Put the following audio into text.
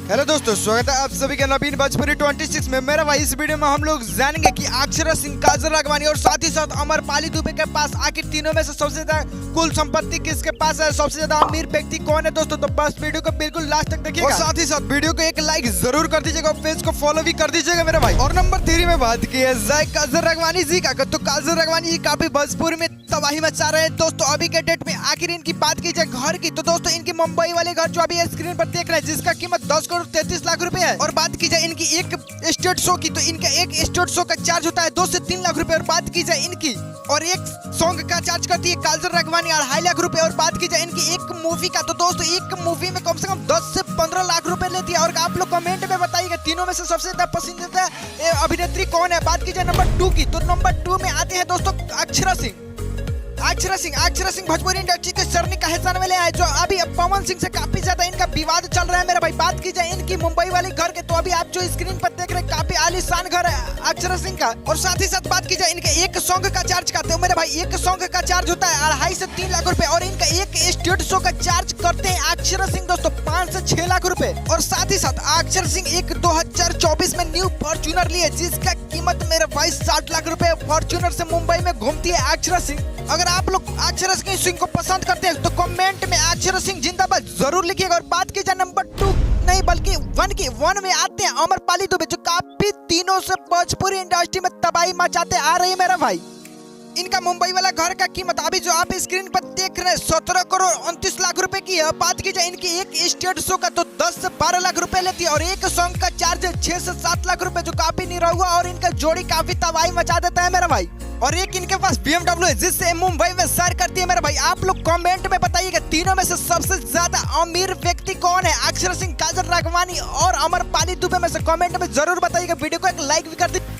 Hello दोस्तों, स्वागत है आप सभी का नवीन भोजपुरी 26 में। मेरा भाई, इस वीडियो में हम लोग जानेंगे कि अक्षरा सिंह, काजल राघवानी और साथ ही साथ अमरपाली दुबे के पास आखिर तीनों में से सबसे ज्यादा कुल संपत्ति किसके पास है, सबसे ज्यादा अमीर व्यक्ति कौन है। दोस्तों तो बस वीडियो को बिल्कुल लास्ट तक देखिएगा और साथ ही साथ वीडियो को एक लाइक जरूर कर दीजिएगा और पेज को फॉलो भी कर दीजिएगा मेरा भाई। और नंबर 3 में बात की है काजल राघवानी जी का, तो काजल राघवानी जी काफी भोजपुरी में तबाही मचा रहे हैं दोस्तों अभी के डेट में। आखिर इनकी बात की जाए घर की, तो दोस्तों इनकी मुंबई वाले घर जो अभी स्क्रीन पर देख रहे हैं, जिसका कीमत 10 करोड़ 33 लाख रुपए है। और बात की जाए इनकी एक स्टेट शो की, तो इनका एक स्टेट शो का चार्ज होता है 2 से 3 लाख रुपए। और बात की जाए इनकी और एक सॉन्ग का चार्ज करती है काजल राघवानी 2.5 लाख रुपए। और बात की जाए इनकी एक मूवी का, तो दोस्तों एक मूवी में कम से कम 10 से 15 लाख रुपए लेती है। और आप लोग कमेंट में बताइएगा तीनों में से सबसे ज्यादा पसंदीदा अभिनेत्री कौन है। बात की जाए नंबर 2 की, तो नंबर 2 में आते हैं दोस्तों अक्षरा सिंह। अक्षरा सिंह भोजपुरी इंडस्ट्री के सरनी का हिस्सा में ले आए, जो अभी पवन सिंह से काफी ज्यादा इनका विवाद चल रहा है मेरा भाई। बात की जाए इनकी मुंबई वाली घर के, तो अभी आप जो स्क्रीन पर देख रहे हैं काफी आलीशान घर है अक्षरा सिंह का। और साथ ही साथ बात की जाए इनके एक सॉन्ग का चार्ज करते हो मेरे भाई, एक सॉन्ग का चार्ज होता है 2.5 से 3 लाख रुपए। और इनका एक स्टेट शो का चार्ज करते हैं अक्षरा सिंह दोस्तों 5 से 6 लाख रुपए। और साथ ही साथ अक्षरा सिंह एक 2024 में न्यू फॉर्च्यूनर लिए, जिसका कीमत मेरे भाई 60 लाख रुपए। फॉर्च्यूनर से मुंबई में घूमती है अक्षरा सिंह। अगर आप लोग अक्षरा सिंह को पसंद करते हैं तो कमेंट में अक्षरा सिंह जिंदाबाद जरूर लिखिएगा। और बात की जाए नंबर 2 नहीं बल्कि 1 में आते हैं अमरपाली दुबे, जो काफी तीनों से भोजपुरी इंडस्ट्री में तबाही मचाते आ रही है मेरा भाई। इनका मुंबई वाला घर का कीमत अभी जो आप स्क्रीन पर देख रहे हैं 17 करोड़ 29 लाख रुपए की है। बात की जाए इनकी एक स्टेट शो का, तो 10 से 12 लाख रुपए लेती है। और एक सॉन्ग का चार्ज 6 से 7 लाख रुपए, जो काफी निरहुआ और इनका जोड़ी काफी तबाही मचा देता है मेरा भाई। और एक इनके पास BMW है, जिससे मुंबई में सैर करती है मेरा भाई। आप लोग कमेंट में बताइएगा तीनों में से सबसे ज्यादा अमीर व्यक्ति कौन है, अक्षरा सिंह, काजल राघवानी और अमरपाली दुबे में से। कमेंट में जरूर बताइएगा, वीडियो को एक लाइक भी कर दीजिए।